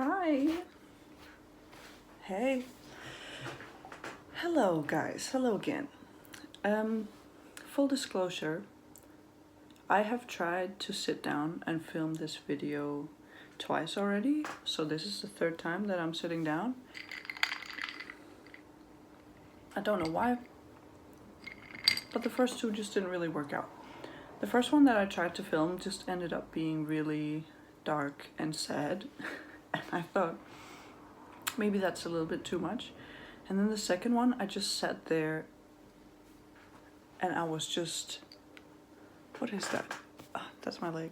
Hi. Hey. Hello, guys. Hello again. Full disclosure, I have tried to sit down and film this video twice already, so this is the third time that I'm sitting down. I don't know why, but the first two just didn't really work out. The first one that I tried to film just ended up being really dark and sad, and I thought maybe that's a little bit too much. And then the second one, I just sat there and I was just, what is that? That's my leg.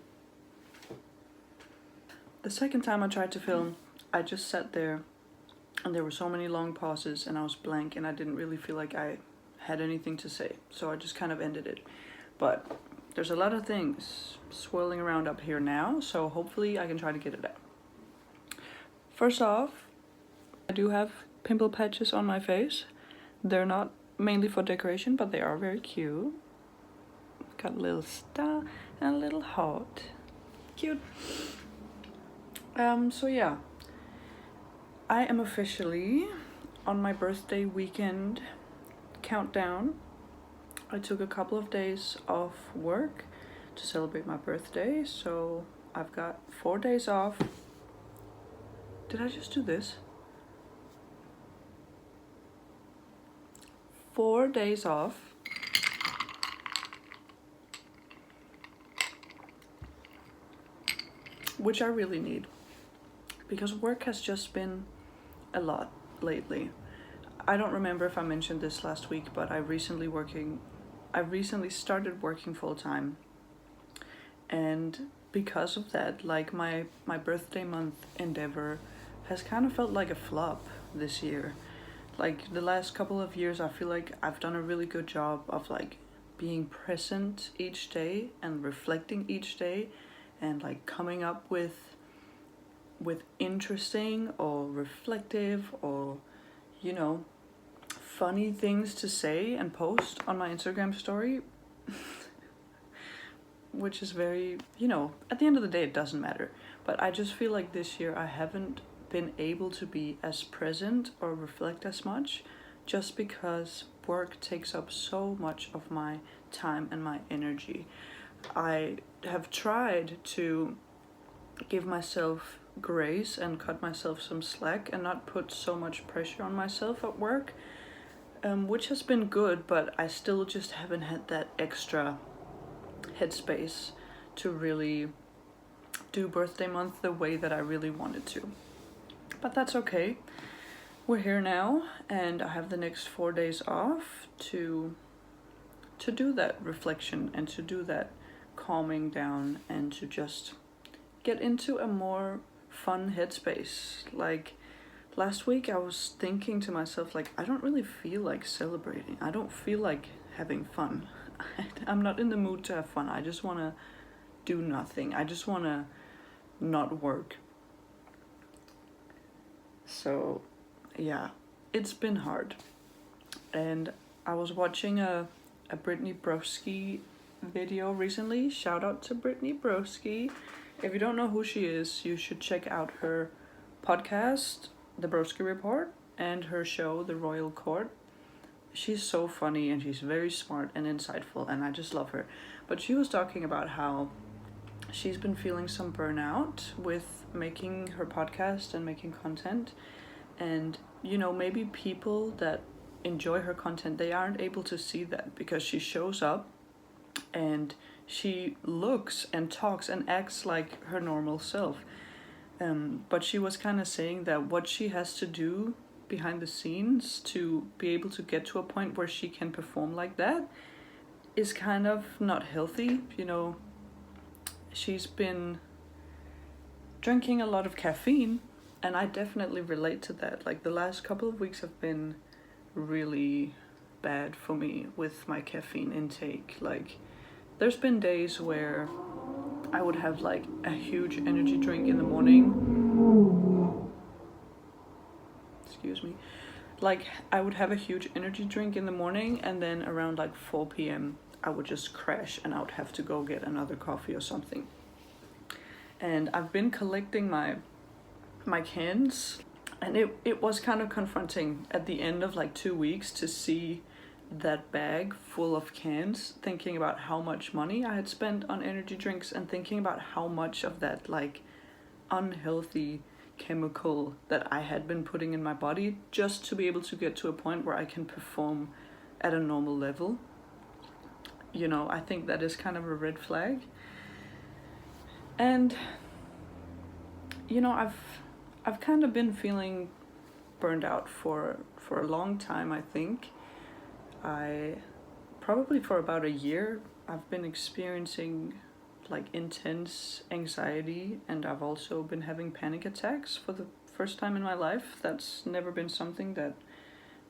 The second time I tried to film, I just sat there and there were so many long pauses and I was blank and I didn't really feel like I had anything to say. So I just kind of ended it. But there's a lot of things swirling around up here now, so hopefully I can try to get it out. First off, I do have pimple patches on my face. They're not mainly for decoration, but they are very cute. Got a little star and a little heart. Cute. So yeah, I am officially on my birthday weekend countdown. I took a couple of days off work to celebrate my birthday, so I've got 4 days off. Did I just do this? 4 days off. Which I really need, because work has just been a lot lately. I don't remember if I mentioned this last week, but I recently started working full time, and because of that, like my birthday month endeavor has kind of felt like a flop this year. Like the last couple of years, I feel like I've done a really good job of like being present each day and reflecting each day and like coming up with interesting or reflective or, you know, funny things to say and post on my Instagram story. Which is very, you know, at the end of the day it doesn't matter. But I just feel like this year I haven't been able to be as present or reflect as much, just because work takes up so much of my time and my energy. I have tried to give myself grace and cut myself some slack and not put so much pressure on myself at work, which has been good, but I still just haven't had that extra headspace to really do birthday month the way that I really wanted to. But that's okay. We're here now, and I have the next 4 days off to do that reflection and to do that calming down and to just get into a more fun headspace. Like last week I was thinking to myself, like, I don't really feel like celebrating. I don't feel like having fun. I'm not in the mood to have fun. I just want to do nothing. I just want to not work. So yeah, it's been hard. And I was watching a Brittany Broski video recently. Shout out to Brittany Broski. If you don't know who she is, you should check out her podcast, The Broski Report, and her show, The Royal Court. She's so funny and she's very smart and insightful, and I just love her. But she was talking about how she's been feeling some burnout with making her podcast and making content. And, you know, maybe people that enjoy her content, they aren't able to see that because she shows up and she looks and talks and acts like her normal self. But she was kind of saying that what she has to do behind the scenes to be able to get to a point where she can perform like that is kind of not healthy. You know, she's been drinking a lot of caffeine, and I definitely relate to that. Like the last couple of weeks have been really bad for me with my caffeine intake. Like there's been days where I would have like a huge energy drink in the morning. Excuse me. Like I would have a huge energy drink in the morning, and then around like 4 p.m. I would just crash and I would have to go get another coffee or something. And I've been collecting my my cans, and it was kind of confronting at the end of like 2 weeks to see that bag full of cans, thinking about how much money I had spent on energy drinks and thinking about how much of that like unhealthy chemical that I had been putting in my body just to be able to get to a point where I can perform at a normal level. You know, I think that is kind of a red flag. And you know, I've kind of been feeling burned out for a long time, I think. I probably for about a year I've been experiencing like intense anxiety, and I've also been having panic attacks for the first time in my life. That's never been something that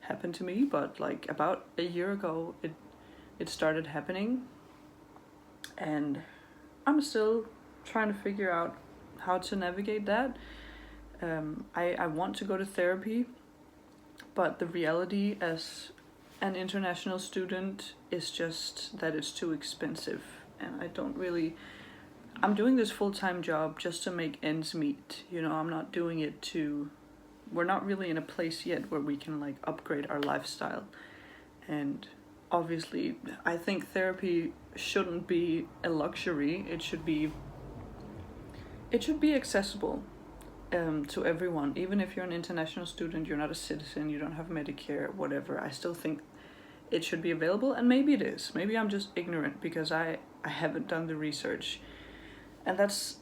happened to me, but like about a year ago it started happening, and I'm still trying to figure out how to navigate that. I want to go to therapy, but the reality as an international student is just that it's too expensive, and I'm doing this full-time job just to make ends meet. You know, I'm not doing it we're not really in a place yet where we can like upgrade our lifestyle. And obviously I think therapy shouldn't be a luxury. It should be accessible to everyone. Even if you're an international student, you're not a citizen, you don't have Medicare, whatever, I still think it should be available. And maybe it is. Maybe I'm just ignorant because I haven't done the research. And that's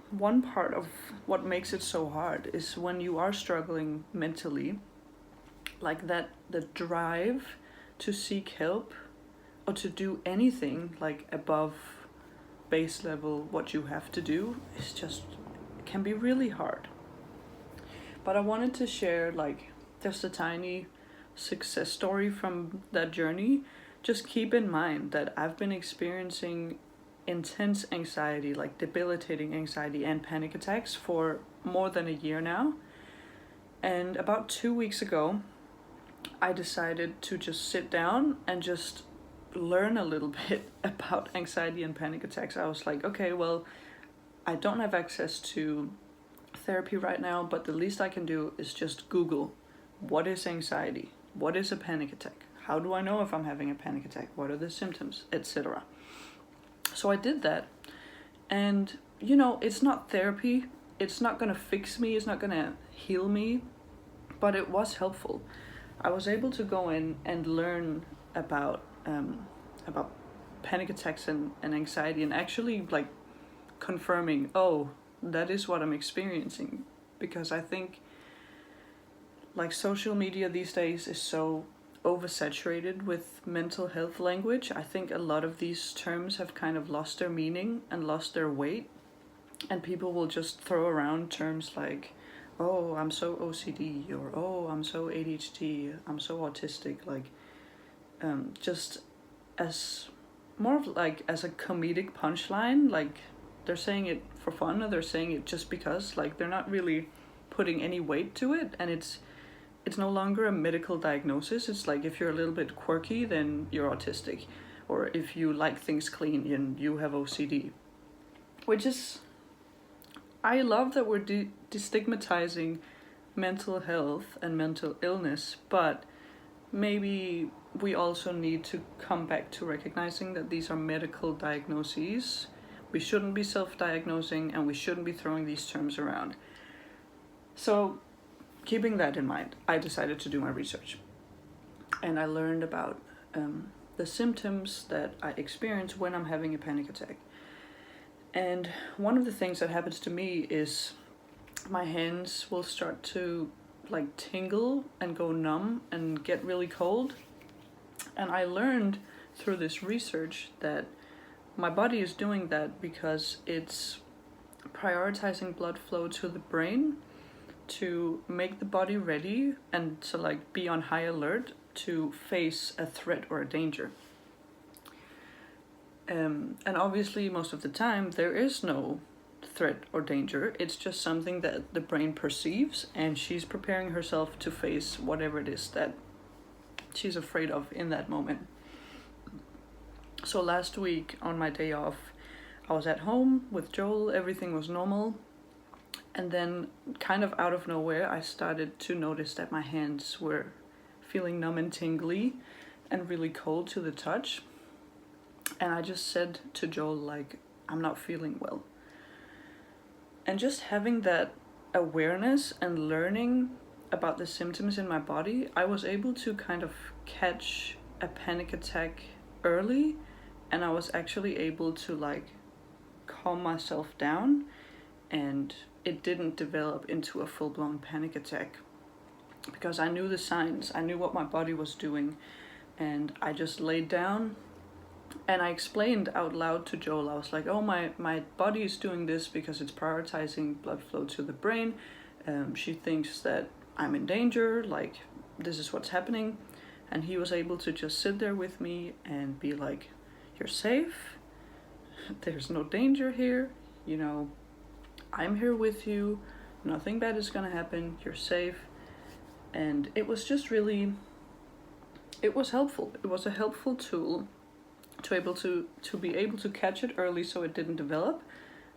one part of what makes it so hard, is when you are struggling mentally, like that, the drive to seek help or to do anything like above base level what you have to do is just, it can be really hard. But I wanted to share like just a tiny success story from that journey. Just keep in mind that I've been experiencing intense anxiety, like debilitating anxiety and panic attacks for more than a year now. And about 2 weeks ago, I decided to just sit down and just learn a little bit about anxiety and panic attacks. I was like, okay, well, I don't have access to therapy right now, but the least I can do is just Google, what is anxiety? What is a panic attack? How do I know if I'm having a panic attack? What are the symptoms, etc.? So I did that, and you know, it's not therapy, it's not gonna fix me, it's not gonna heal me, but it was helpful. I was able to go in and learn about panic attacks and anxiety, and actually like confirming, oh, that is what I'm experiencing. Because I think like social media these days is so oversaturated with mental health language. I think a lot of these terms have kind of lost their meaning and lost their weight, and people will just throw around terms like, oh, I'm so OCD, or oh, I'm so ADHD, I'm so autistic, like just as more of like as a comedic punchline. Like they're saying it for fun, or they're saying it just because, like they're not really putting any weight to it, and it's no longer a medical diagnosis. It's like, if you're a little bit quirky, then you're autistic, or if you like things clean, then you have OCD. Which is, I love that we're destigmatizing mental health and mental illness, but maybe we also need to come back to recognizing that these are medical diagnoses. We shouldn't be self-diagnosing, and we shouldn't be throwing these terms around. So, keeping that in mind, I decided to do my research, and I learned about the symptoms that I experience when I'm having a panic attack. And one of the things that happens to me is my hands will start to like tingle and go numb and get really cold. And I learned through this research that my body is doing that because it's prioritizing blood flow to the brain to make the body ready and to like be on high alert to face a threat or a danger. And obviously most of the time there is no threat or danger. It's just something that the brain perceives, and she's preparing herself to face whatever it is that she's afraid of in that moment. So last week on my day off, I was at home with Joel, everything was normal. And then kind of out of nowhere, I started to notice that my hands were feeling numb and tingly and really cold to the touch. And I just said to Joel, like, I'm not feeling well. And just having that awareness and learning about the symptoms in my body, I was able to kind of catch a panic attack early, and I was actually able to like calm myself down, and it didn't develop into a full-blown panic attack because I knew the signs, I knew what my body was doing, and I just laid down and I explained out loud to Joel. I was like, oh, my body is doing this because it's prioritizing blood flow to the brain. She thinks that I'm in danger, like this is what's happening. And he was able to just sit there with me and be like, you're safe, there's no danger here, you know, I'm here with you, nothing bad is gonna happen, you're safe. And it was just really, it was helpful. It was a helpful tool to be able to catch it early so it didn't develop,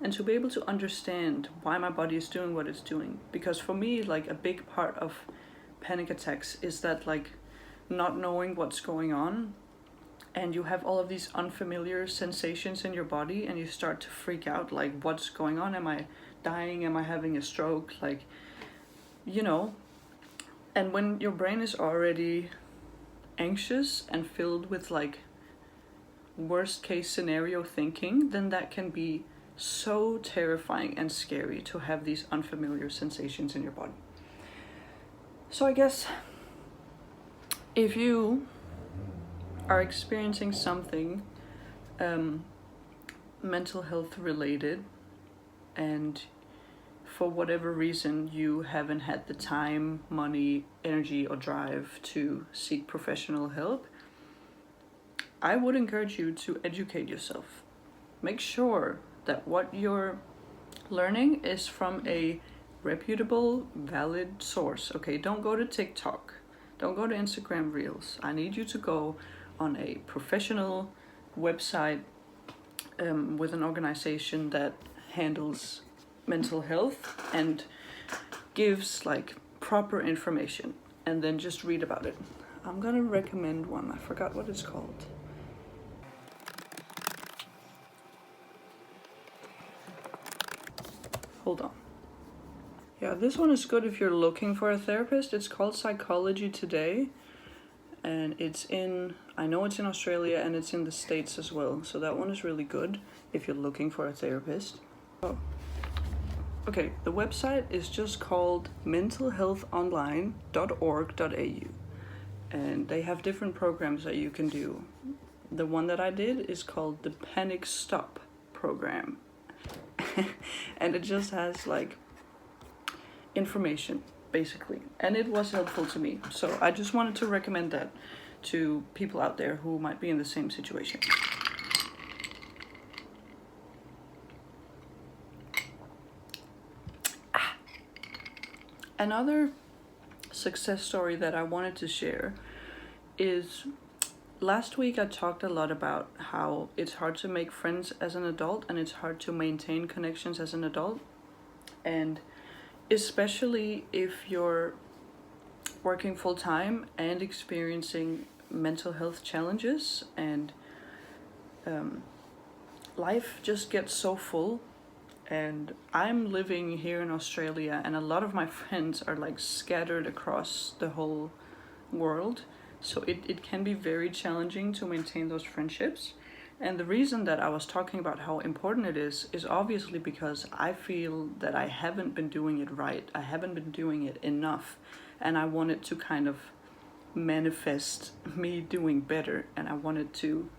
and to be able to understand why my body is doing what it's doing. Because for me, like a big part of panic attacks is that like not knowing what's going on, and you have all of these unfamiliar sensations in your body and you start to freak out, like what's going on, am I dying, am I having a stroke, like, you know. And when your brain is already anxious and filled with like worst case scenario thinking, then that can be so terrifying and scary to have these unfamiliar sensations in your body. So I guess if you are experiencing something mental health related, and for whatever reason you haven't had the time, money, energy, or drive to seek professional help, I would encourage you to educate yourself. Make sure that what you're learning is from a reputable, valid source. Okay, don't go to TikTok. Don't go to Instagram Reels. I need you to go on a professional website with an organization that handles mental health and gives like proper information, and then just read about it. I'm gonna recommend one. I forgot what it's called. Hold on. Yeah, this one is good if you're looking for a therapist. It's called Psychology Today, and it's in, I know it's in Australia and it's in the States as well. So that one is really good if you're looking for a therapist. Oh. Okay, the website is just called mentalhealthonline.org.au, and they have different programs that you can do. The one that I did is called the Panic Stop program. And it just has like information basically, and it was helpful to me. So I just wanted to recommend that to people out there who might be in the same situation. Another success story that I wanted to share is, last week I talked a lot about how it's hard to make friends as an adult and it's hard to maintain connections as an adult. And especially if you're working full-time and experiencing mental health challenges, and life just gets so full. And I'm living here in Australia, and a lot of my friends are like scattered across the whole world. So it can be very challenging to maintain those friendships. And the reason that I was talking about how important it is obviously because I feel that I haven't been doing it right. I haven't been doing it enough. And I wanted to kind of manifest me doing better. And I wanted to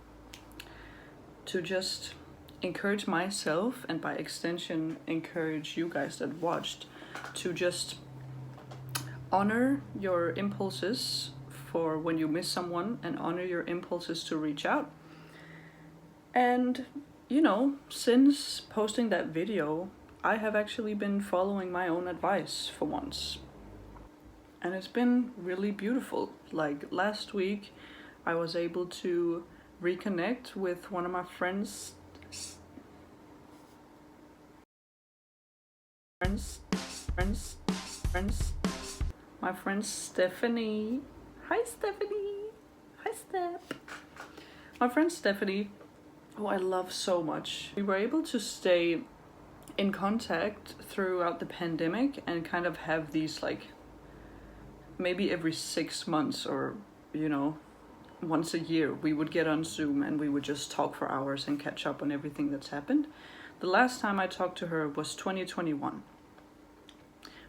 just encourage myself, and by extension encourage you guys that watched, to just honor your impulses for when you miss someone, and honor your impulses to reach out. And you know, since posting that video, I have actually been following my own advice for once, and it's been really beautiful. Like last week I was able to reconnect with one of my friends friends, friends, friends, my friend Stephanie. Hi, Stephanie. Hi, Steph. My friend Stephanie, who I love so much. We were able to stay in contact throughout the pandemic and kind of have these like maybe every 6 months or, once a year we would get on Zoom and we would just talk for hours and catch up on everything that's happened. The last time I talked to her was 2021.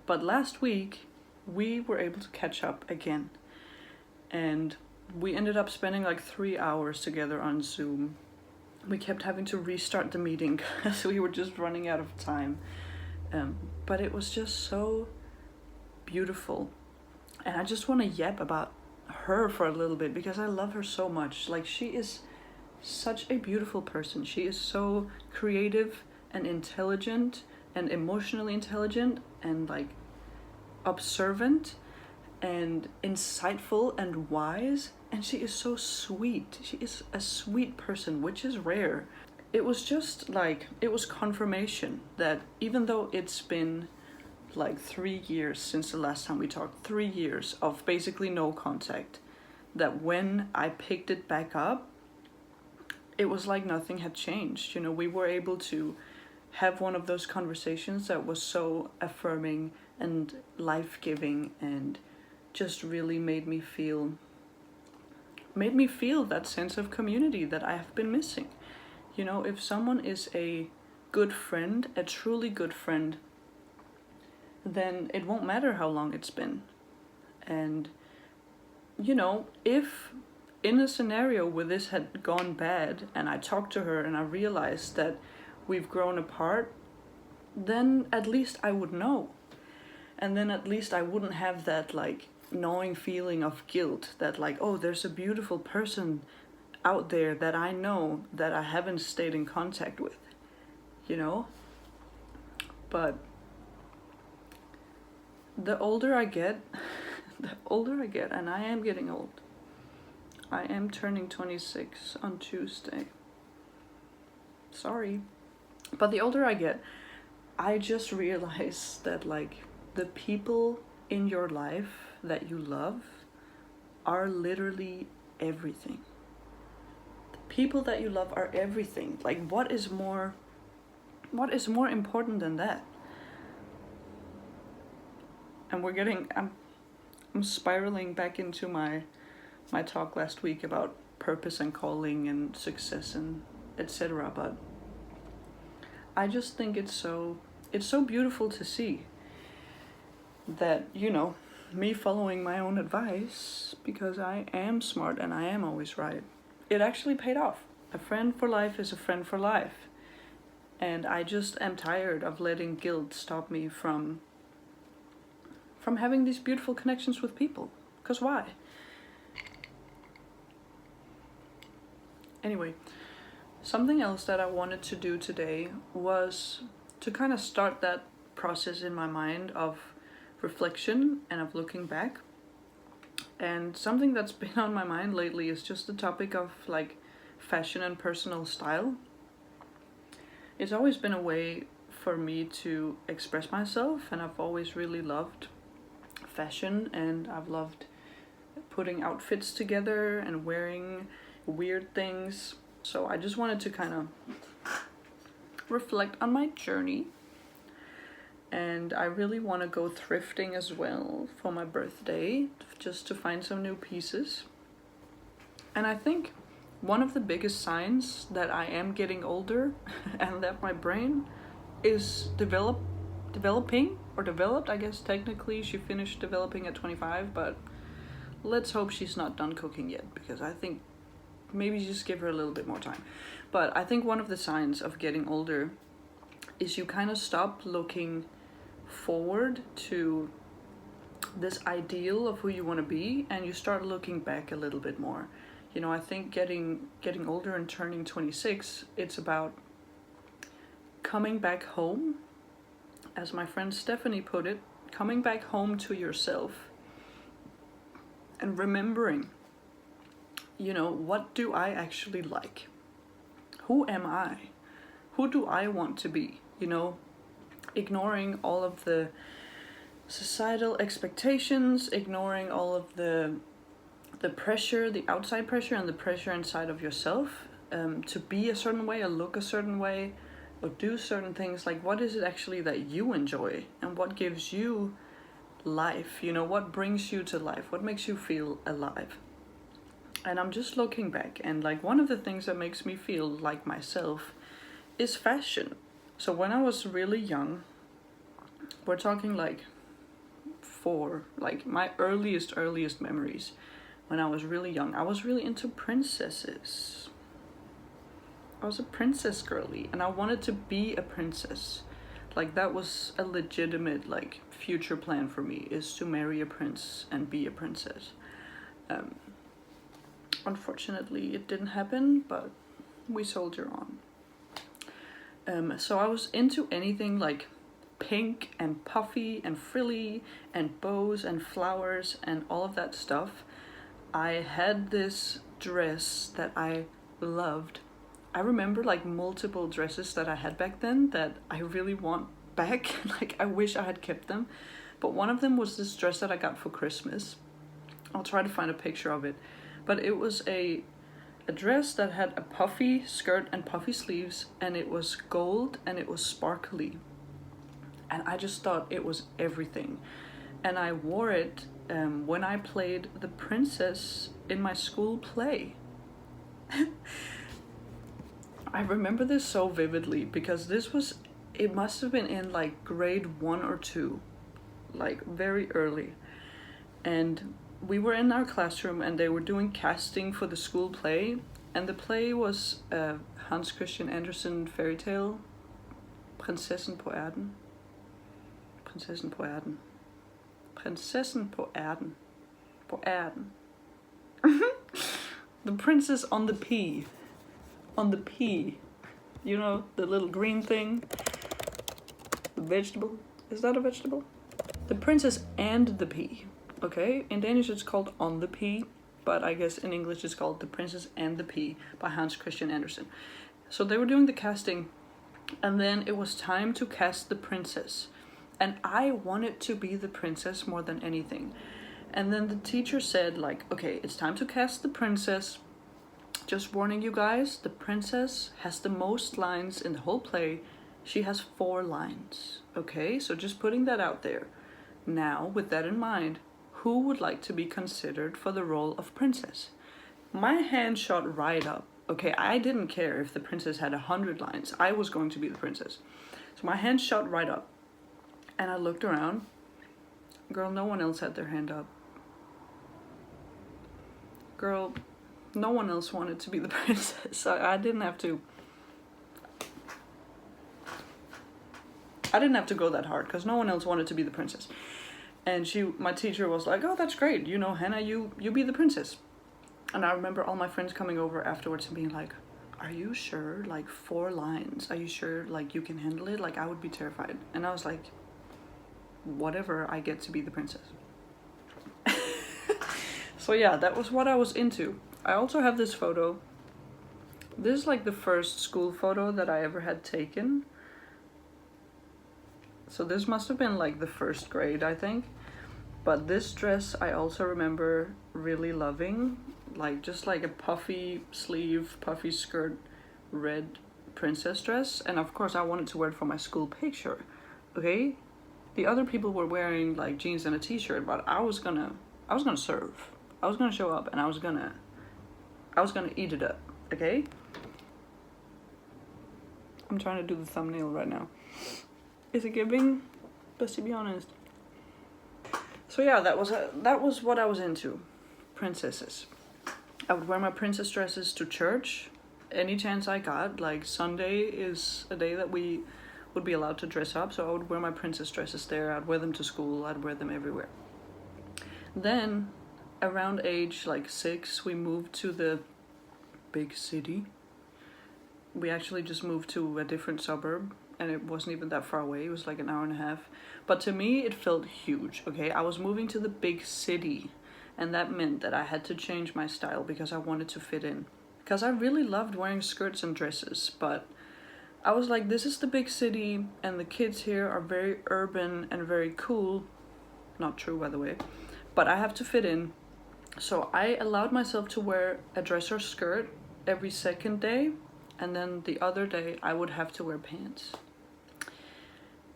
But last week we were able to catch up again. And we ended up spending like 3 hours together on Zoom. We kept having to restart the meeting because we were just running out of time. But it was just so beautiful. And I just want to yap about her for a little bit because I love her so much. Like, she is such a beautiful person. She is so creative and intelligent and emotionally intelligent and like observant and insightful and wise. And she is so sweet. She is a sweet person, which is rare. It was just like, it was confirmation that even though it's been like 3 years since the last time we talked, 3 years of basically no contact, that when I picked it back up, it was like nothing had changed. We were able to have one of those conversations that was so affirming and life-giving and just really made me feel that sense of community that I have been missing. If someone is a good friend, a truly good friend, then it won't matter how long it's been. And, if in a scenario where this had gone bad and I talked to her and I realized that we've grown apart, then at least I would know. And then at least I wouldn't have that like gnawing feeling of guilt that like, oh, there's a beautiful person out there that I know that I haven't stayed in contact with, But the older I get, and I am getting old. I am turning 26 on Tuesday. Sorry. But the older I get, I just realize that like the people in your life that you love are literally everything. The people that you love are everything. Like, what is more important than that? And I'm spiraling back into my talk last week about purpose and calling and success and etc. But I just think it's so beautiful to see that, me following my own advice, because I am smart and I am always right, it actually paid off. A friend for life is a friend for life. And I just am tired of letting guilt stop me from having these beautiful connections with people. Because why? Anyway, something else that I wanted to do today was to kind of start that process in my mind of reflection and of looking back. And something that's been on my mind lately is just the topic of like fashion and personal style. It's always been a way for me to express myself, and I've always really loved fashion, and I've loved putting outfits together and wearing weird things. So I just wanted to kind of reflect on my journey. And I really want to go thrifting as well for my birthday, just to find some new pieces. And I think one of the biggest signs that I am getting older and that my brain is developing, or developed, I guess technically she finished developing at 25, but let's hope she's not done cooking yet, because I think maybe just give her a little bit more time. But I think one of the signs of getting older is you kind of stop looking forward to this ideal of who you want to be, and you start looking back a little bit more. I think getting older and turning 26, it's about coming back home, as my friend Stephanie put it, coming back home to yourself and remembering, what do I actually like? Who am I? Who do I want to be? ignoring all of the societal expectations, ignoring all of the pressure, the outside pressure and the pressure inside of yourself, to be a certain way or look a certain way or do certain things. Like, what is it actually that you enjoy and what gives you life? You know, what brings you to life? What makes you feel alive? And I'm just looking back, and like one of the things that makes me feel like myself is fashion. So when I was really young, we're talking like my earliest memories, when I was really young, I was really into princesses. I was a princess girly, and I wanted to be a princess. Like, that was a legitimate like future plan for me, is to marry a prince and be a princess. Unfortunately, it didn't happen, but we soldier on. So I was into anything like pink and puffy and frilly and bows and flowers and all of that stuff. I had this dress that I loved. I remember like multiple dresses that I had back then that I really want back. Like, I wish I had kept them. But one of them was this dress that I got for Christmas. I'll try to find a picture of it. But it was a dress that had a puffy skirt and puffy sleeves, and it was gold and it was sparkly. And I just thought it was everything. And I wore it when I played the princess in my school play. I remember this so vividly because it must have been in like grade 1 or 2, like very early. And we were in our classroom and they were doing casting for the school play. And the play was Hans Christian Andersen fairy tale, Prinsessen på Erden. Prinsessen på Erden. Prinsessen på Erden. På Erden. The princess on the pea. On the pea. You know, the little green thing. The vegetable. Is that a vegetable? The princess and the pea. Okay, in Danish it's called On the Pea, but I guess in English it's called The Princess and the Pea by Hans Christian Andersen. So they were doing the casting, and then it was time to cast the princess. And I wanted to be the princess more than anything. And then the teacher said, like, okay, it's time to cast the princess. Just warning you guys, the princess has the most lines in the whole play. She has 4 lines. Okay, so just putting that out there. Now, with that in mind, who would like to be considered for the role of princess? My hand shot right up. Okay, I didn't care if the princess had 100 lines. I was going to be the princess. So my hand shot right up. And I looked around. Girl, no one else had their hand up. Girl, no one else wanted to be the princess. So I didn't have to go that hard because no one else wanted to be the princess. And my teacher was like, oh, that's great. You know, Hannah, you be the princess. And I remember all my friends coming over afterwards and being like, are you sure? Like, 4 lines. Are you sure, like, you can handle it? Like, I would be terrified. And I was like, whatever, I get to be the princess. So yeah, that was what I was into. I also have this photo. This is like the first school photo that I ever had taken. So this must have been like the 1st grade, I think. But this dress I also remember really loving. Like, just like a puffy sleeve, puffy skirt, red princess dress. And of course I wanted to wear it for my school picture. Okay? The other people were wearing like jeans and a t-shirt, but I was gonna serve. I was gonna show up and I was gonna eat it up. Okay? I'm trying to do the thumbnail right now. Is it giving? Let's be honest. So yeah, that was what I was into. Princesses. I would wear my princess dresses to church any chance I got. Like, Sunday is a day that we would be allowed to dress up, so I would wear my princess dresses there. I'd wear them to school. I'd wear them everywhere. Then, around age like 6, we moved to the big city. We actually just moved to a different suburb, and it wasn't even that far away. It was like an hour and a half. But to me, it felt huge, okay? I was moving to the big city, and that meant that I had to change my style because I wanted to fit in. Because I really loved wearing skirts and dresses, but I was like, this is the big city and the kids here are very urban and very cool. Not true, by the way. But I have to fit in. So I allowed myself to wear a dress or skirt every second day. And then the other day I would have to wear pants.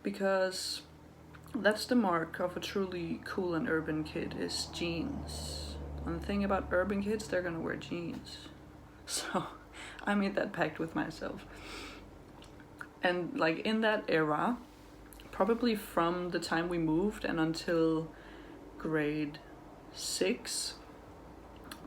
Because that's the mark of a truly cool and urban kid, is jeans. And the thing about urban kids, they're gonna wear jeans. So I made that pact with myself. And like in that era, probably from the time we moved and until grade 6,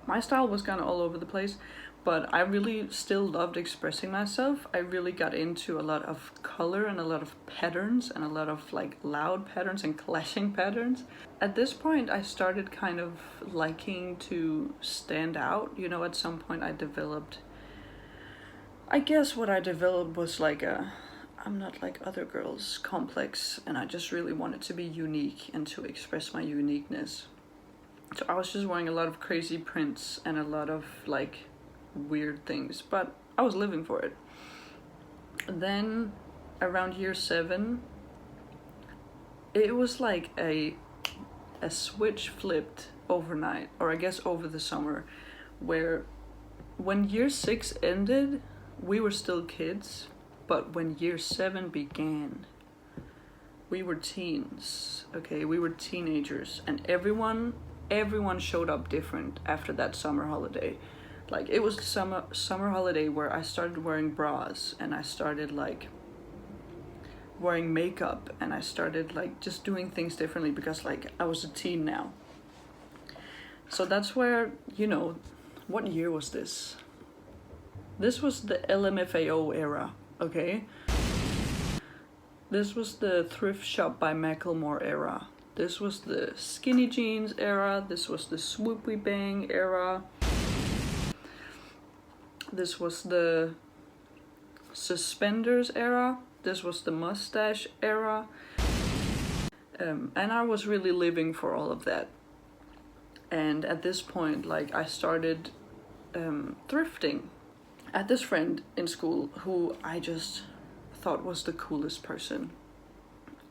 my style was kind of all over the place, but I really still loved expressing myself. I really got into a lot of color and a lot of patterns and a lot of like loud patterns and clashing patterns. At this point, I started kind of liking to stand out. You know, at some point I guess what I developed was like I'm not like other girls complex, and I just really wanted to be unique and to express my uniqueness. So I was just wearing a lot of crazy prints and a lot of like weird things, but I was living for it. Then around year 7, it was like a switch flipped overnight, or I guess over the summer, where when year 6 ended, we were still kids, but when year 7 began, we were teens, okay? We were teenagers, and everyone showed up different after that summer holiday. Like, it was the summer holiday where I started wearing bras, and I started like wearing makeup, and I started like just doing things differently because like I was a teen now. So that's where, you know, what year was this? This was the LMFAO era, okay? This was the thrift shop by Macklemore era. This was the skinny jeans era. This was the swoopy bang era. This was the suspenders era. This was the mustache era. And I was really living for all of that. And at this point, like, I started thrifting. I had this friend in school who I just thought was the coolest person.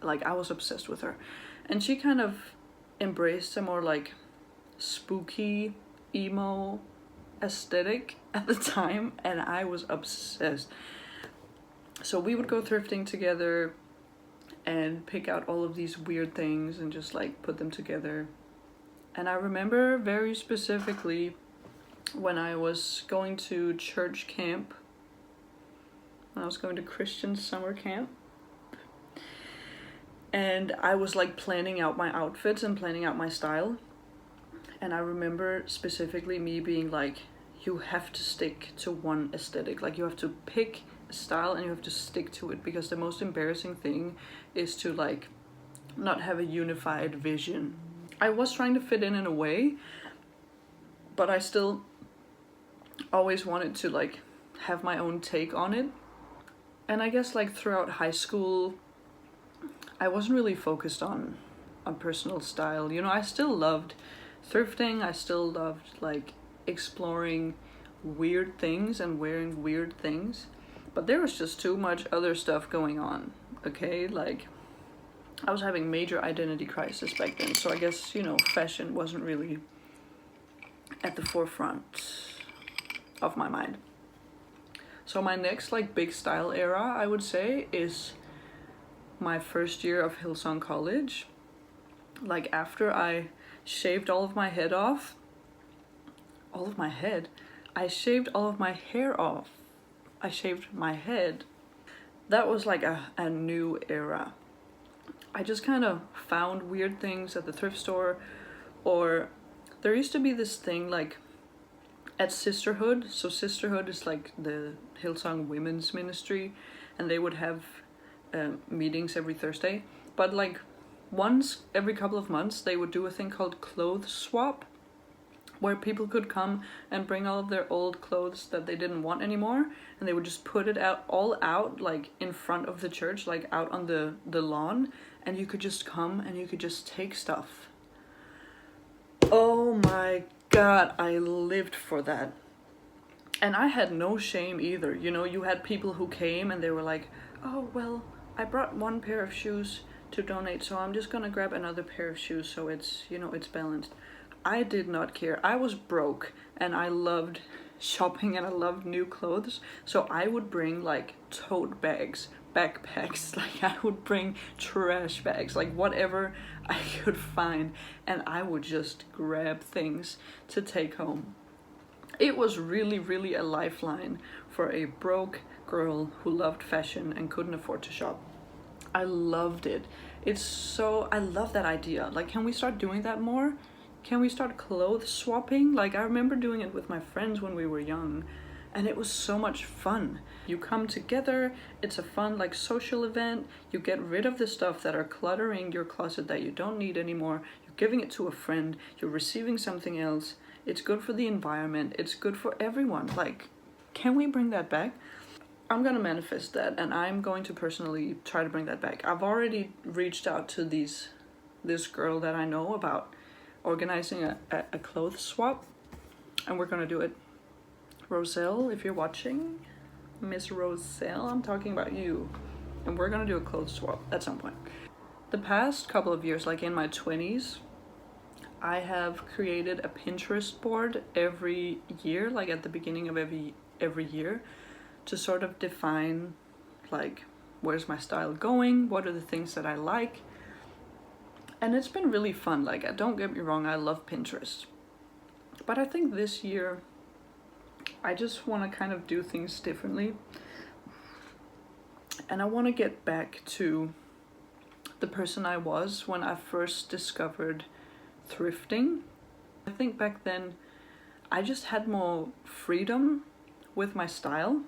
Like, I was obsessed with her. And she kind of embraced a more like spooky, emo aesthetic at the time, and I was obsessed. So we would go thrifting together and pick out all of these weird things and just like put them together. And I remember very specifically when I was going to church camp, when I was going to Christian summer camp, and I was like planning out my outfits and planning out my style. And I remember specifically me being like, you have to stick to one aesthetic. Like, you have to pick a style and you have to stick to it, because the most embarrassing thing is to like not have a unified vision. I was trying to fit in a way, but I still always wanted to like have my own take on it. And I guess like throughout high school, I wasn't really focused on personal style. You know, I still loved thrifting. I still loved like exploring weird things and wearing weird things. But there was just too much other stuff going on, okay? Like, I was having major identity crisis back then. So I guess, you know, fashion wasn't really at the forefront of my mind. So my next like big style era, I would say, is my first year of Hillsong College. Like, after I shaved all of my head off, I shaved all of my hair off. I shaved my head. That was like a new era. I just kind of found weird things at the thrift store, or there used to be this thing like at Sisterhood. So Sisterhood is like the Hillsong women's ministry, and they would have meetings every Thursday. But like once every couple of months, they would do a thing called clothes swap, where people could come and bring all of their old clothes that they didn't want anymore, and they would just put it all out like in front of the church, like out on the lawn, and you could just come and you could just take stuff. Oh my god, I lived for that. And I had no shame either. You know, you had people who came and they were like, oh, well, I brought one pair of shoes to donate, so I'm just gonna grab another pair of shoes so it's, you know, it's balanced. I did not care. I was broke and I loved shopping and I loved new clothes. So I would bring like tote bags, backpacks, like I would bring trash bags, like whatever I could find, and I would just grab things to take home. It was really, really a lifeline for a broke girl who loved fashion and couldn't afford to shop. I loved it. I love that idea. Like, can we start doing that more? Can we start clothes swapping? Like, I remember doing it with my friends when we were young, and it was so much fun. You come together, it's a fun, like, social event. You get rid of the stuff that are cluttering your closet that you don't need anymore. You're giving it to a friend, you're receiving something else. It's good for the environment, it's good for everyone. Like, can we bring that back? I'm gonna manifest that, and I'm going to personally try to bring that back. I've already reached out to this girl that I know about organizing a clothes swap, and we're gonna do it. Roselle, if you're watching, Miss Roselle, I'm talking about you, and we're gonna do a clothes swap at some point. The past couple of years, like in my 20s, I have created a Pinterest board every year, like at the beginning of every year, to sort of define, like, where's my style going, what are the things that I like. And it's been really fun. Like, don't get me wrong, I love Pinterest. But I think this year, I just want to kind of do things differently. And I want to get back to the person I was when I first discovered thrifting. I think back then, I just had more freedom with my style.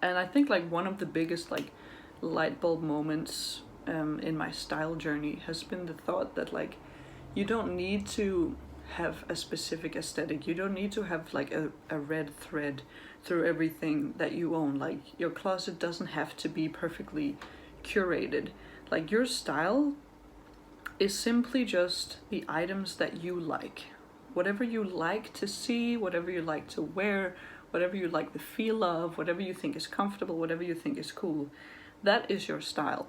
And I think like one of the biggest like light bulb moments in my style journey has been the thought that like you don't need to have a specific aesthetic. You don't need to have like a red thread through everything that you own. Like, your closet doesn't have to be perfectly curated. Like, your style is simply just the items that you like. Whatever you like to see, whatever you like to wear, whatever you like the feel of, whatever you think is comfortable, whatever you think is cool, that is your style.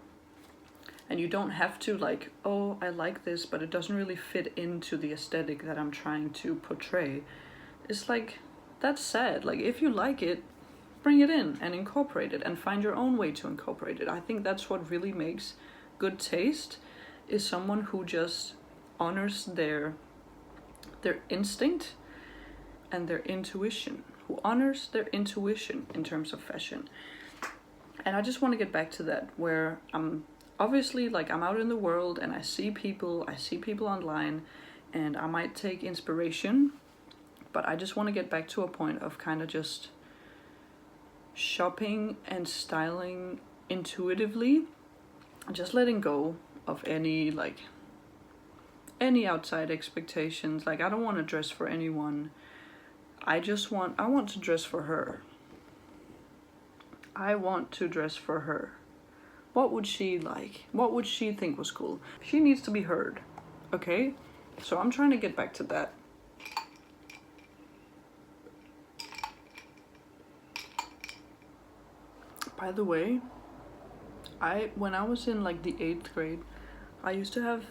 And you don't have to like, oh, I like this, but it doesn't really fit into the aesthetic that I'm trying to portray. It's like, that's sad. Like, if you like it, bring it in and incorporate it and find your own way to incorporate it. I think that's what really makes good taste, is someone who just honors their instinct and their intuition, who honors their intuition in terms of fashion. And I just want to get back to that, where I'm obviously, like, I'm out in the world and I see people online, and I might take inspiration, but I just want to get back to a point of kind of just shopping and styling intuitively, just letting go of any outside expectations. Like, I don't want to dress for anyone. I want to dress for her. I want to dress for her. What would she like? What would she think was cool? She needs to be heard, okay? So I'm trying to get back to that. By the way, when I was in like the 8th grade, I used to have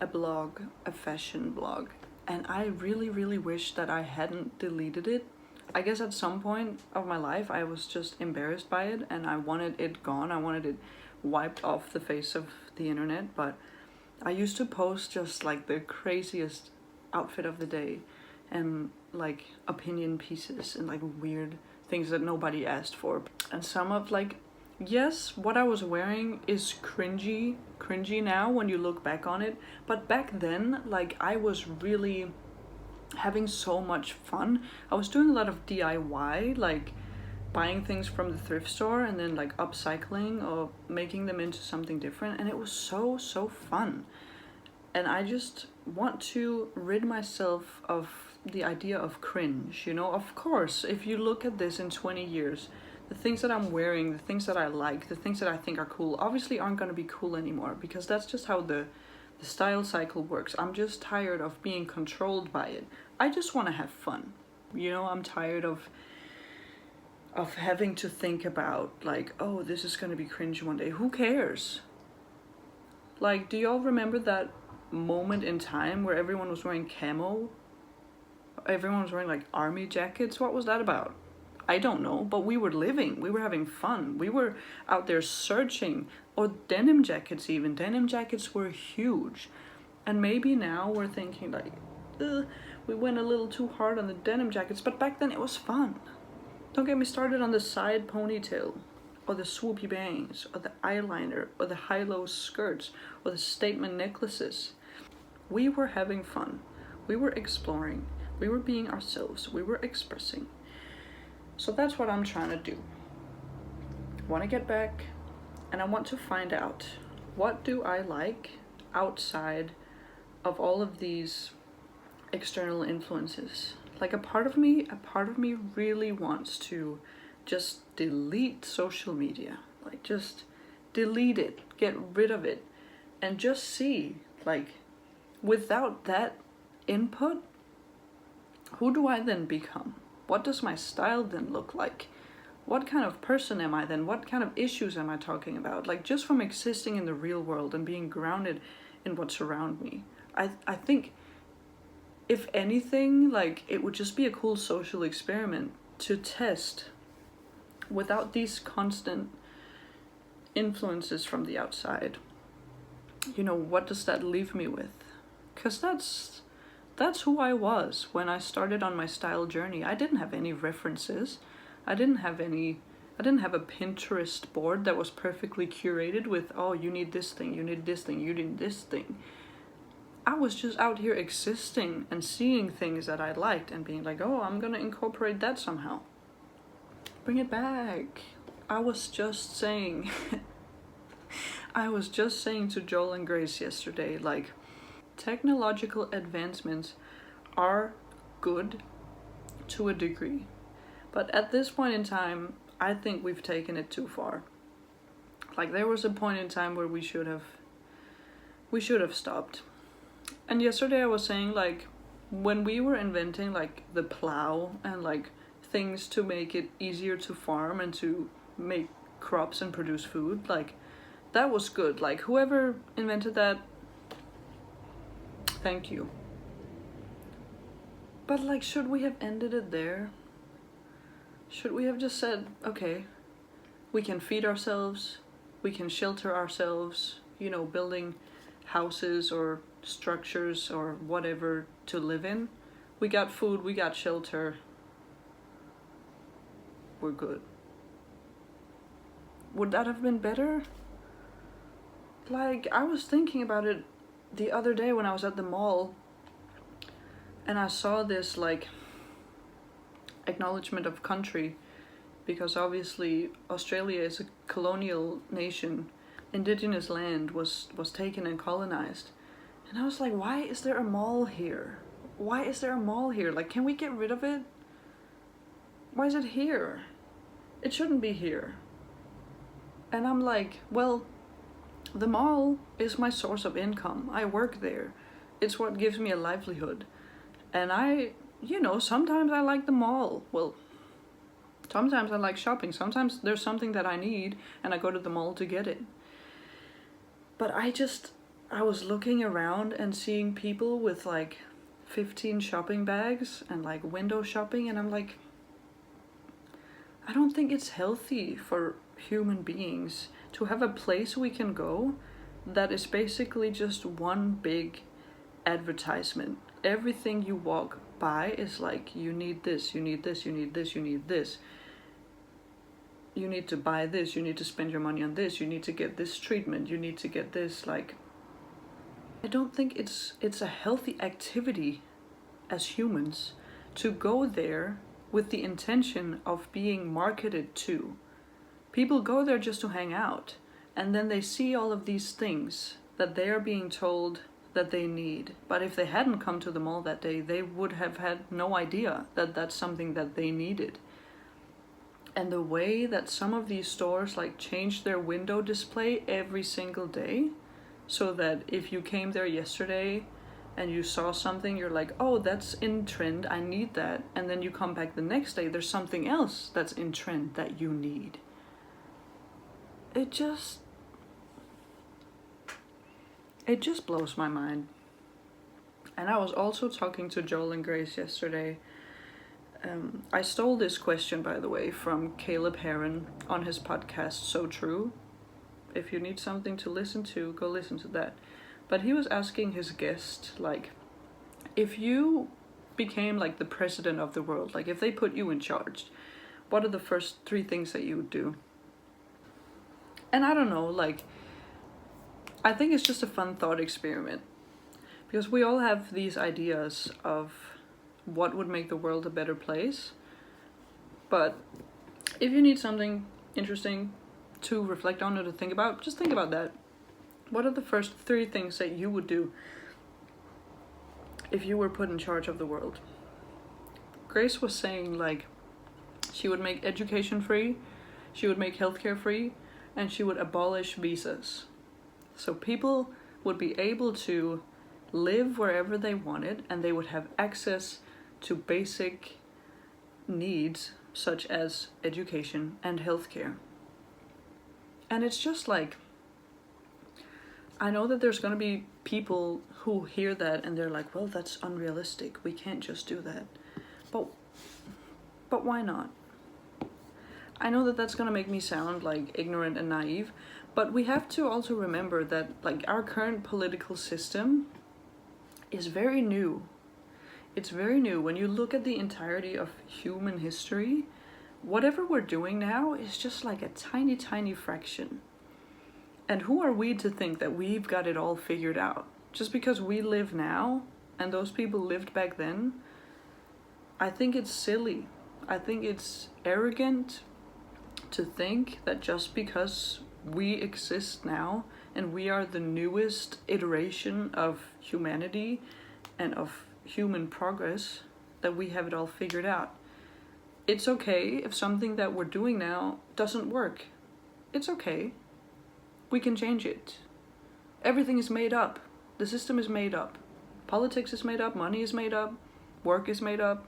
a blog, a fashion blog, and I really, really wish that I hadn't deleted it. I guess at some point of my life, I was just embarrassed by it and I wanted it gone. I wanted it wiped off the face of the internet. But I used to post just like the craziest outfit of the day and like opinion pieces and like weird things that nobody asked for. And some of like, yes, what I was wearing is cringy now when you look back on it. But back then, like, I was really having so much fun. I was doing a lot of DIY, like buying things from the thrift store and then like upcycling or making them into something different. And it was so fun. And I just want to rid myself of the idea of cringe, you know? Of course, if you look at this in 20 years, the things that I'm wearing, the things that I like, the things that I think are cool, obviously aren't going to be cool anymore, because that's just how the style cycle works. I'm just tired of being controlled by it. I just want to have fun. You know, I'm tired of of having to think about like, oh, this is gonna be cringe one day. Who cares? Like, do y'all remember that moment in time where everyone was wearing camo? Everyone was wearing like army jackets. What was that about? I don't know, but we were living, we were having fun, we were out there searching. Or denim jackets, even denim jackets were huge. And maybe now we're thinking like, we went a little too hard on the denim jackets, but back then it was fun. Don't get me started on the side ponytail, or the swoopy bangs, or the eyeliner, or the high-low skirts, or the statement necklaces. We were having fun, we were exploring, we were being ourselves, we were expressing. So that's what I'm trying to do. I want to get back, and I want to find out, what do I like outside of all of these external influences? Like a part of me really wants to just delete social media. Like just delete it, get rid of it, and just see, like, without that input, who do I then become? What does my style then look like? What kind of person am I then? What kind of issues am I talking about? Like, just from existing in the real world and being grounded in what's around me. I think, if anything, like, it would just be a cool social experiment to test without these constant influences from the outside. You know, what does that leave me with? Because that's who I was when I started on my style journey. I didn't have any references. I didn't have a Pinterest board that was perfectly curated with, oh, you need this thing, you need this thing, you need this thing. I was just out here existing and seeing things that I liked and being like, oh, I'm gonna incorporate that somehow. Bring it back. I was just saying to Joel and Grace yesterday, like, technological advancements are good to a degree. But at this point in time, I think we've taken it too far. Like, there was a point in time where we should have stopped. And yesterday I was saying, like, when we were inventing like the plow and like things to make it easier to farm and to make crops and produce food, like, that was good. Like, whoever invented that, thank you. But like, should we have ended it there? Should we have just said, okay, we can feed ourselves, we can shelter ourselves, you know, building houses or structures or whatever to live in. We got food, we got shelter, we're good. Would that have been better? Like, I was thinking about it the other day when I was at the mall and I saw this like acknowledgement of country, because obviously Australia is a colonial nation. Indigenous land was taken and colonized. And I was like, why is there a mall here? Why is there a mall here? Like, can we get rid of it? Why is it here? It shouldn't be here. And I'm like, well, the mall is my source of income. I work there. It's what gives me a livelihood. And sometimes I like the mall. Well, sometimes I like shopping. Sometimes there's something that I need and I go to the mall to get it. But I was looking around and seeing people with like 15 shopping bags and like window shopping, and I'm like, I don't think it's healthy for human beings to have a place we can go that is basically just one big advertisement. Everything you walk by is like, you need this, you need this, you need this, you need this. You need to buy this, you need to spend your money on this, you need to get this treatment, you need to get this. Like, I don't think it's a healthy activity as humans to go there with the intention of being marketed to. People go there just to hang out, and then they see all of these things that they are being told that they need. But if they hadn't come to the mall that day, they would have had no idea that that's something that they needed. And the way that some of these stores like change their window display every single day, so that if you came there yesterday and you saw something, you're like, oh, that's in trend, I need that. And then you come back the next day, there's something else that's in trend that you need. It just blows my mind. And I was also talking to Joel and Grace yesterday. I stole this question, by the way, from Caleb Heron on his podcast, So True. If you need something to listen to, go listen to that. But he was asking his guest, like, if you became like the president of the world, like if they put you in charge, what are the first 3 things that you would do? And I don't know, like, I think it's just a fun thought experiment. Because we all have these ideas of what would make the world a better place. But if you need something interesting to reflect on or to think about, just think about that. What are the first 3 things that you would do if you were put in charge of the world? Grace was saying, like, she would make education free, she would make healthcare free, and she would abolish visas. So people would be able to live wherever they wanted, and they would have access to basic needs such as education and healthcare. And it's just like, I know that there's going to be people who hear that and they're like, well, that's unrealistic. We can't just do that. But why not? I know that that's going to make me sound like ignorant and naive, but we have to also remember that like our current political system is very new. It's very new. When you look at the entirety of human history, whatever we're doing now is just like a tiny, tiny fraction. And who are we to think that we've got it all figured out? Just because we live now and those people lived back then, I think it's silly. I think it's arrogant to think that just because we exist now and we are the newest iteration of humanity and of human progress, that we have it all figured out. It's okay if something that we're doing now doesn't work. It's okay. We can change it. Everything is made up. The system is made up. Politics is made up. Money is made up. Work is made up.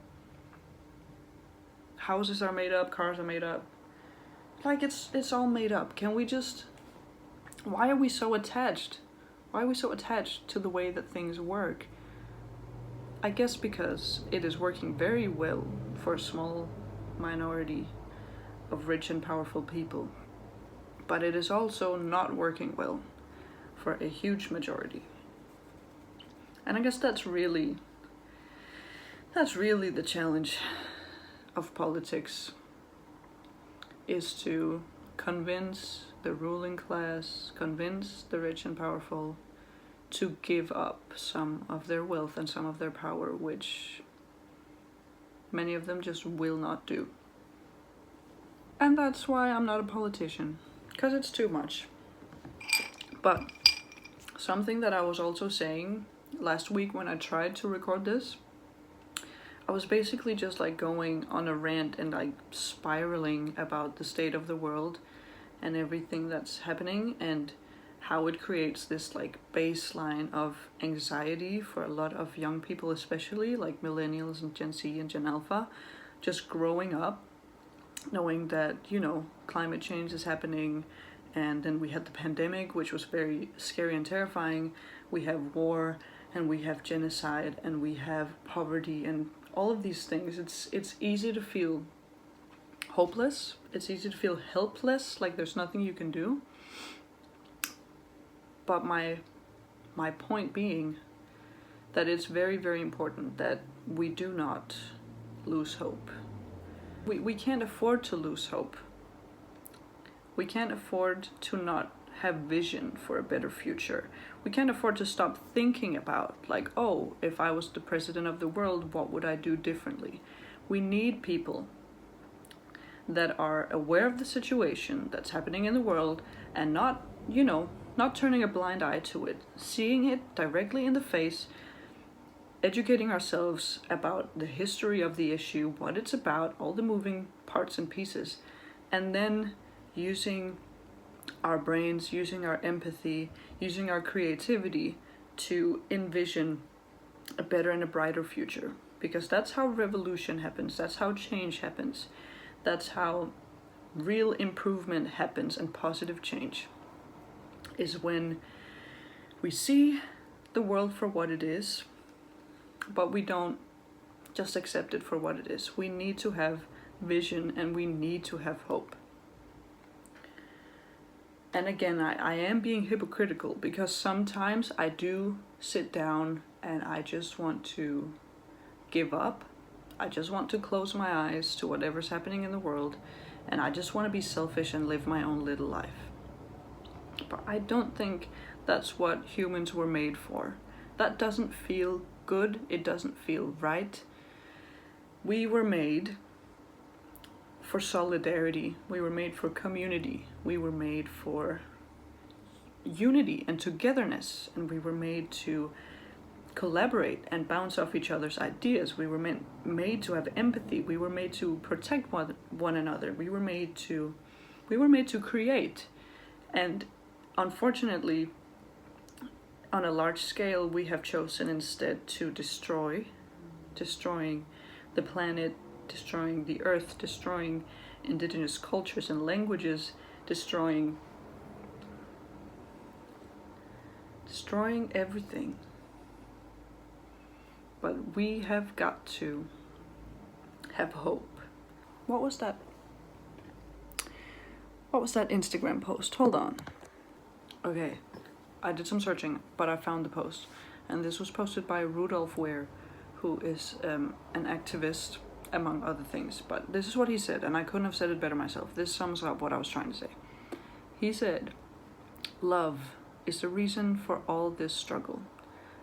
Houses are made up. Cars are made up. Like, it's all made up. Can we just... Why are we so attached? Why are we so attached to the way that things work? I guess because it is working very well for a small minority of rich and powerful people. But it is also not working well for a huge majority. And I guess that's really the challenge of politics, is to convince the ruling class, convince the rich and powerful to give up some of their wealth and some of their power, which many of them just will not do. And that's why I'm not a politician, because it's too much. But something that I was also saying last week when I tried to record this, I was basically just like going on a rant and like spiraling about the state of the world and everything that's happening and how it creates this like baseline of anxiety for a lot of young people, especially like millennials and Gen Z and Gen Alpha, just growing up knowing that, you know, climate change is happening. And then we had the pandemic, which was very scary and terrifying. We have war, and we have genocide, and we have poverty, and all of these things. It's easy to feel hopeless. It's easy to feel helpless, like there's nothing you can do. But my point being that it's very, very important that we do not lose hope. We can't afford to lose hope. We can't afford to not have vision for a better future. We can't afford to stop thinking about, like, oh, if I was the president of the world, what would I do differently? We need people that are aware of the situation that's happening in the world and not, you know, not turning a blind eye to it, seeing it directly in the face, educating ourselves about the history of the issue, what it's about, all the moving parts and pieces, and then using our brains, using our empathy, using our creativity to envision a better and a brighter future. Because that's how revolution happens, that's how change happens, that's how real improvement happens and positive change, is when we see the world for what it is, but we don't just accept it for what it is. We need to have vision and we need to have hope. And again, I am being hypocritical because sometimes I do sit down and I just want to give up. I just want to close my eyes to whatever's happening in the world, and I just want to be selfish and live my own little life. But I don't think that's what humans were made for. That doesn't feel good, it doesn't feel right. We were made for solidarity, we were made for community, we were made for unity and togetherness, and we were made to collaborate and bounce off each other's ideas. We were made to have empathy, we were made to protect one another, we were made to create. And unfortunately, on a large scale, we have chosen instead to destroying the planet, destroying the earth, destroying indigenous cultures and languages, destroying everything. But we have got to have hope. What was that Instagram post? Hold on. Okay, I did some searching, but I found the post. And this was posted by Rudolph Ware, who is an activist, among other things. But this is what he said, and I couldn't have said it better myself. This sums up what I was trying to say. He said, "Love is the reason for all this struggle.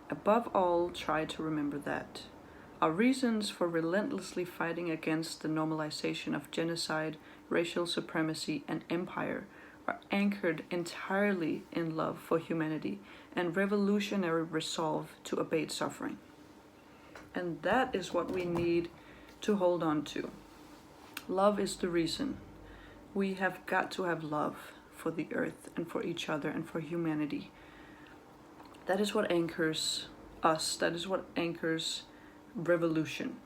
Above all, try to remember that. Our reasons for relentlessly fighting against the normalization of genocide, racial supremacy, and empire are anchored entirely in love for humanity and revolutionary resolve to abate suffering." And that is what we need to hold on to. Love is the reason. We have got to have love for the earth and for each other and for humanity. That is what anchors us. That is what anchors revolution.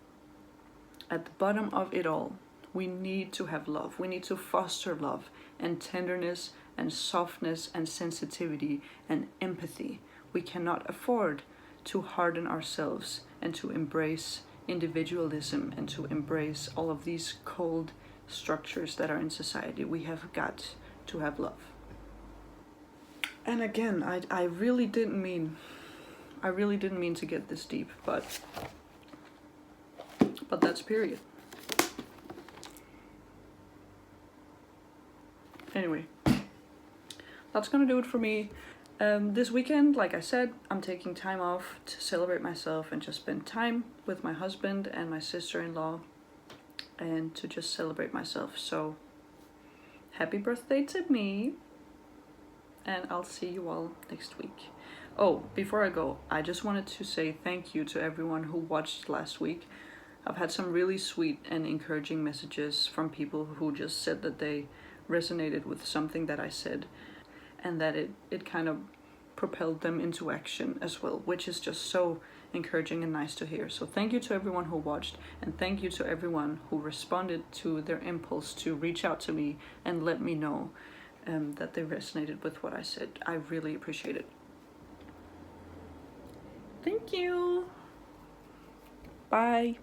At the bottom of it all, we need to have love. We need to foster love and tenderness and softness and sensitivity and empathy. We cannot afford to harden ourselves and to embrace individualism and to embrace all of these cold structures that are in society. We have got to have love. And again, I really didn't mean to get this deep, but that's period. Anyway, that's gonna do it for me. This weekend, like I said, I'm taking time off to celebrate myself and just spend time with my husband and my sister-in-law and to just celebrate myself. So, happy birthday to me, and I'll see you all next week. Oh, before I go, I just wanted to say thank you to everyone who watched last week. I've had some really sweet and encouraging messages from people who just said that they resonated with something that I said, and that it kind of propelled them into action as well, which is just so encouraging and nice to hear. So thank you to everyone who watched, and thank you to everyone who responded to their impulse to reach out to me and let me know that they resonated with what I said. I really appreciate it. Thank you. Bye.